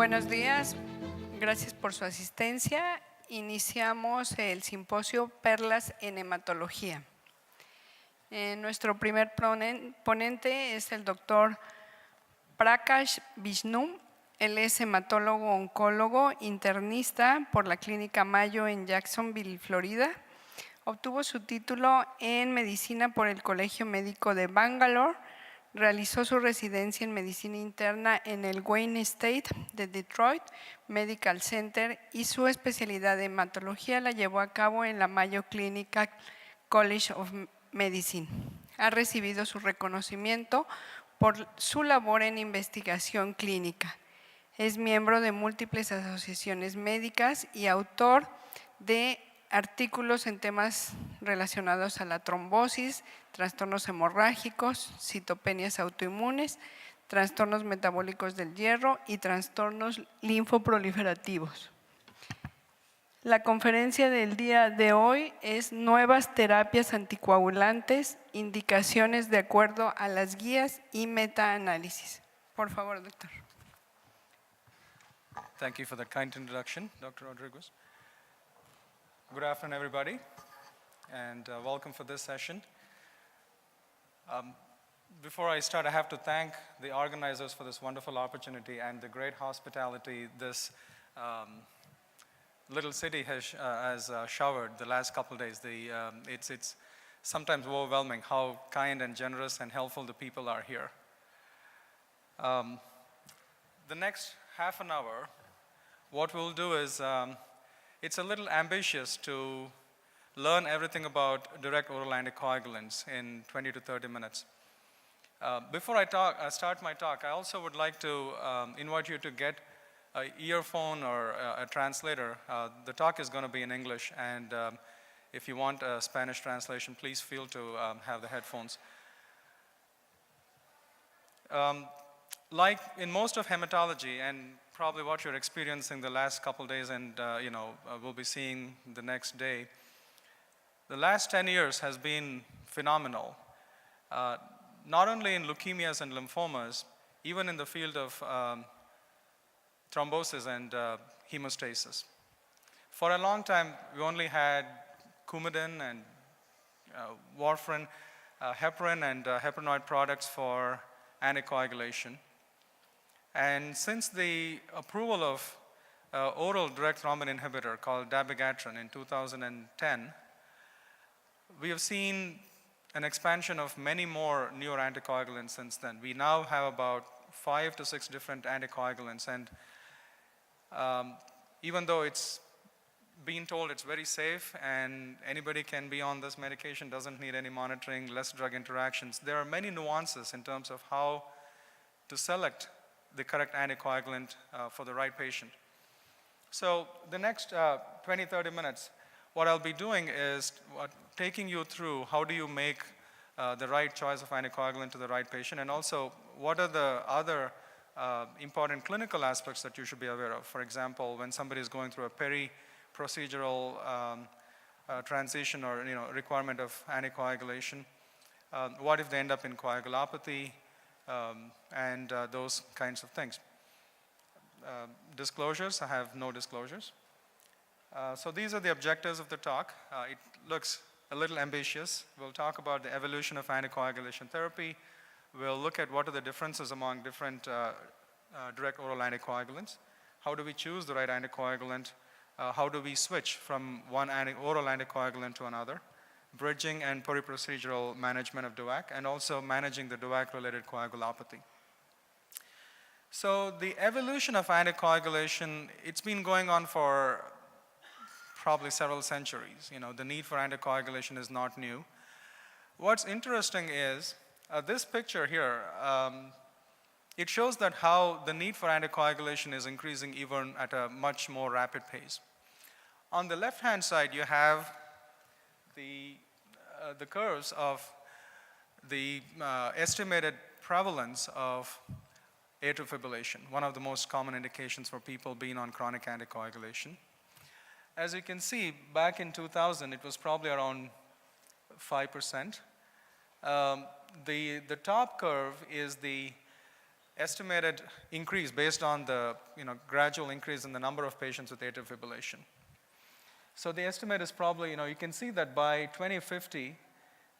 Buenos días, gracias por su asistencia. Iniciamos el simposio Perlas en Hematología. Nuestro primer ponente es el doctor Prakash Vishnu. Él es hematólogo oncólogo internista por la Clínica Mayo en Jacksonville, Florida. Obtuvo su título en medicina por el Colegio Médico de Bangalore. Realizó su residencia en medicina interna en el Wayne State de Detroit Medical Center y su especialidad de hematología la llevó a cabo en la Mayo Clinical College of Medicine. Ha recibido su reconocimiento por su labor en investigación clínica. Es miembro de múltiples asociaciones médicas y autor de artículos en temas relacionados a la trombosis, trastornos hemorrágicos, citopenias autoinmunes, trastornos metabólicos del hierro y trastornos linfoproliferativos. La conferencia del día de hoy es Nuevas terapias anticoagulantes, indicaciones de acuerdo a las guías y metaanálisis. Por favor, doctor. Thank you for the kind introduction, Dr. Rodriguez. Good afternoon, everybody, and welcome for this session. Before I start, I have to thank the organizers for this wonderful opportunity and the great hospitality this little city has showered the last couple of days. It's sometimes overwhelming how kind and generous and helpful the people are here. The next half an hour, what we'll do is it's a little ambitious to learn everything about direct oral anticoagulants in 20 to 30 minutes. Before I start my talk, I also would like to invite you to get an earphone or a translator. The talk is going to be in English, and if you want a Spanish translation, please feel to have the headphones. Like in most of hematology, and probably what you're experiencing the last couple days and we'll be seeing the next day, the last 10 years has been phenomenal. Not only in leukemias and lymphomas, even in the field of thrombosis and hemostasis. For a long time, we only had Coumadin and warfarin, heparin and heparinoid products for anticoagulation. And since the approval of oral direct thrombin inhibitor called dabigatran in 2010, we have seen an expansion of many more newer anticoagulants since then. We now have about 5 to 6 different anticoagulants, and even though it's been told it's very safe and anybody can be on this medication, doesn't need any monitoring, less drug interactions, there are many nuances in terms of how to select the correct anticoagulant for the right patient. So the next 20-30 minutes, what I'll be doing is taking you through how do you make the right choice of anticoagulant to the right patient, and also what are the other important clinical aspects that you should be aware of. For example, when somebody is going through a peri-procedural transition or requirement of anticoagulation, what if they end up in coagulopathy, and those kinds of things. Disclosures, I have no disclosures. So these are the objectives of the talk. It looks a little ambitious. We'll talk about the evolution of anticoagulation therapy. We'll look at what are the differences among different direct oral anticoagulants. How do we choose the right anticoagulant? How do we switch from one oral anticoagulant to another? Bridging and peri-procedural management of DOAC, and also managing the DOAC-related coagulopathy. So the evolution of anticoagulation, it's been going on for probably several centuries. The need for anticoagulation is not new. What's interesting is this picture here, it shows that how the need for anticoagulation is increasing even at a much more rapid pace. On the left-hand side, you have the curves of the estimated prevalence of atrial fibrillation, one of the most common indications for people being on chronic anticoagulation. As you can see, back in 2000, it was probably around 5%. The top curve is the estimated increase based on the gradual increase in the number of patients with atrial fibrillation. So the estimate is probably, you can see that by 2050,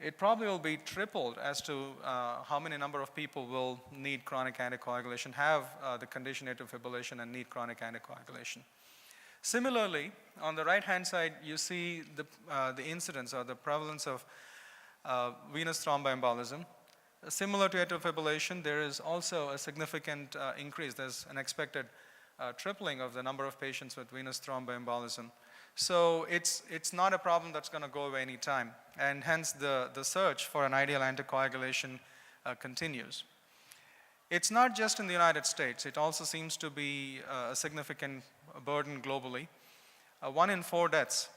it probably will be tripled as to how many number of people will need chronic anticoagulation, have the condition atrial fibrillation and need chronic anticoagulation. Similarly, on the right-hand side, you see the incidence or the prevalence of venous thromboembolism. Similar to atrial fibrillation, there is also a significant increase. There's an expected tripling of the number of patients with venous thromboembolism. So it's not a problem that's going to go away anytime, and hence the search for an ideal anticoagulation continues. It's not just in the United States. It also seems to be a significant burden globally. 1 in 4 deaths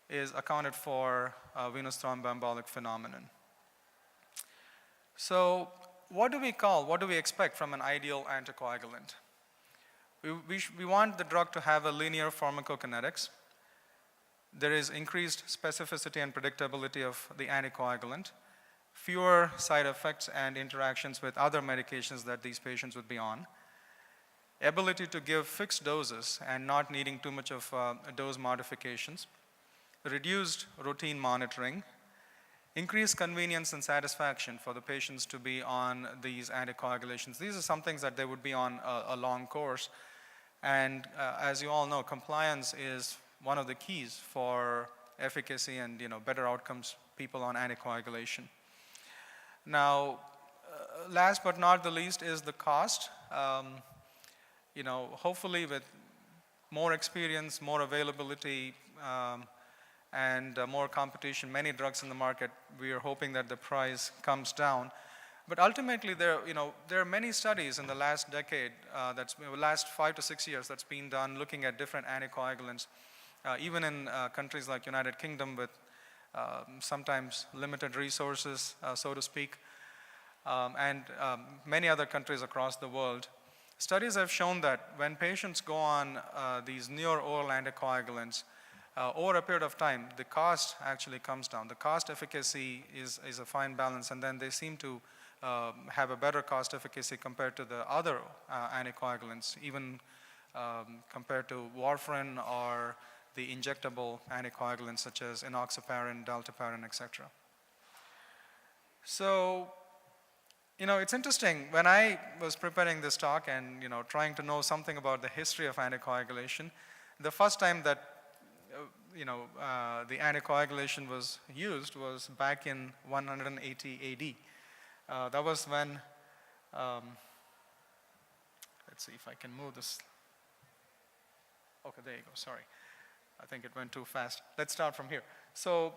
is accounted for venous thromboembolic phenomenon. So what do we expect from an ideal anticoagulant? We want the drug to have a linear pharmacokinetics. There is increased specificity and predictability of the anticoagulant, fewer side effects and interactions with other medications that these patients would be on, ability to give fixed doses and not needing too much of dose modifications, reduced routine monitoring, increased convenience and satisfaction for the patients to be on these anticoagulations. These are some things that they would be on a long course. And as you all know, compliance is one of the keys for efficacy and better outcomes people on anticoagulation. Now, last but not the least is the cost. Hopefully with more experience, more availability, and more competition, many drugs in the market, we are hoping that the price comes down. But ultimately, there are many studies in the last decade, last 5 to 6 years, that's been done looking at different anticoagulants, even in countries like United Kingdom with sometimes limited resources, so to speak, and many other countries across the world. Studies have shown that when patients go on these newer oral anticoagulants, over a period of time, the cost actually comes down. The cost efficacy is a fine balance, and then they seem to have a better cost efficacy compared to the other anticoagulants, even compared to warfarin or the injectable anticoagulants such as enoxaparin, dalteparin, etc. So, it's interesting. When I was preparing this talk and trying to know something about the history of anticoagulation, the first time that the anticoagulation was used was back in 180 AD. That was when, let's see if I can move this. Okay, there you go, sorry. I think it went too fast. Let's start from here. So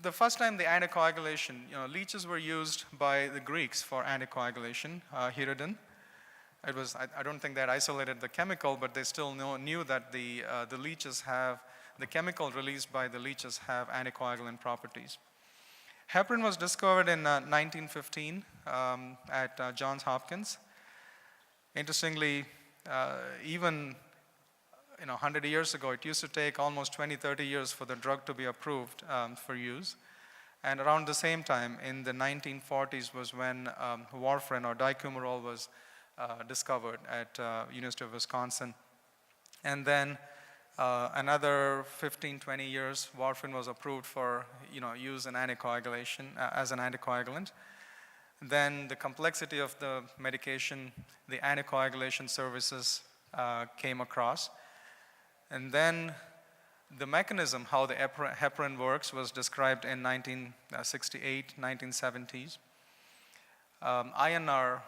the first time the anticoagulation, leeches were used by the Greeks for anticoagulation, Hirudan. It was, I don't think that isolated the chemical, but they still knew that the leeches have, the chemical released by the leeches have anticoagulant properties. Heparin was discovered in 1915 at Johns Hopkins. Interestingly, even 100 years ago, it used to take almost 20, 30 years for the drug to be approved for use. And around the same time, in the 1940s, was when warfarin or dicumarol was discovered at University of Wisconsin. And then another 15, 20 years, warfarin was approved for use in anticoagulation as an anticoagulant. Then the complexity of the medication, the anticoagulation services came across. And then the mechanism, how the heparin works, was described in 1968, 1970s. INR,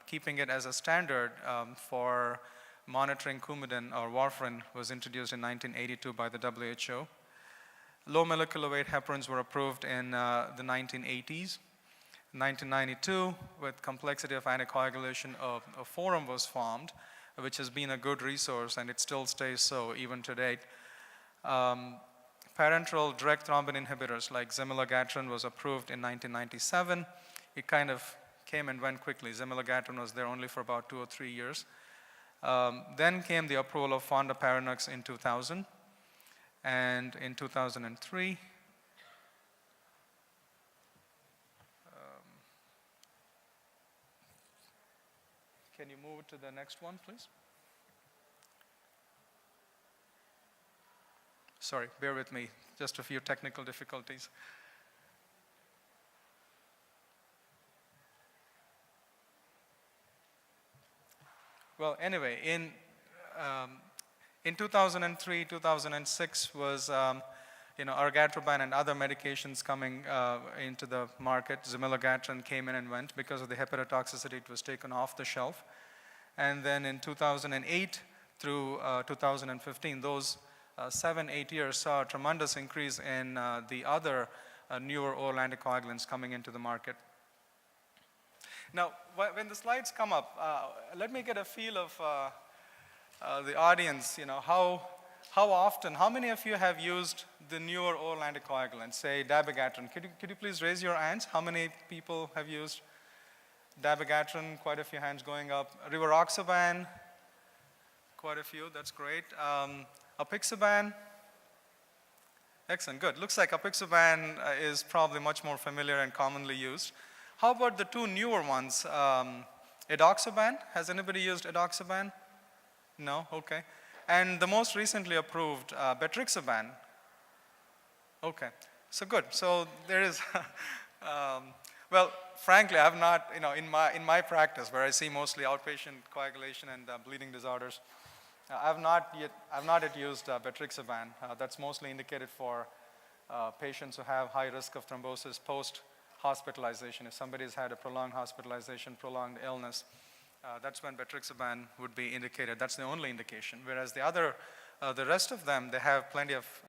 keeping it as a standard for monitoring Coumadin or warfarin, was introduced in 1982 by the WHO. Low molecular weight heparins were approved in the 1980s. In 1992, with complexity of anticoagulation, a forum was formed, which has been a good resource, and it still stays so even today. Parenteral direct thrombin inhibitors like zimmelagatin was approved in 1997. It kind of came and went quickly. Zimmelagatin was there only for about 2 or 3 years. Then came the approval of fondaparinux in 2000. And in 2003, Can you move to the next one, please? Sorry, bear with me, just a few technical difficulties. Well, anyway, in 2003, 2006 was argatroban and other medications coming into the market. Zimmelogratran came in and went. Because of the hepatotoxicity, it was taken off the shelf. And then in 2008 through 2015, those 7-8 years saw a tremendous increase in the other newer oral anticoagulants coming into the market. Now, when the slides come up, let me get a feel of the audience. How often, how many of you have used the newer oral anticoagulants, say dabigatran? Could you please raise your hands? How many people have used dabigatran? Quite a few hands going up. Rivaroxaban, quite a few. That's great. Apixaban. Excellent, good. Looks like apixaban is probably much more familiar and commonly used. How about the two newer ones? Edoxaban, has anybody used edoxaban? No, okay. And the most recently approved, betrixaban. Okay, so good. So there is, well, frankly, I've not, in my practice where I see mostly outpatient coagulation and bleeding disorders, I've not yet used betrixaban. That's mostly indicated for patients who have high risk of thrombosis post-hospitalization. If somebody has had a prolonged hospitalization, prolonged illness, that's when betrixaban would be indicated. That's the only indication. Whereas the rest of them, they have plenty of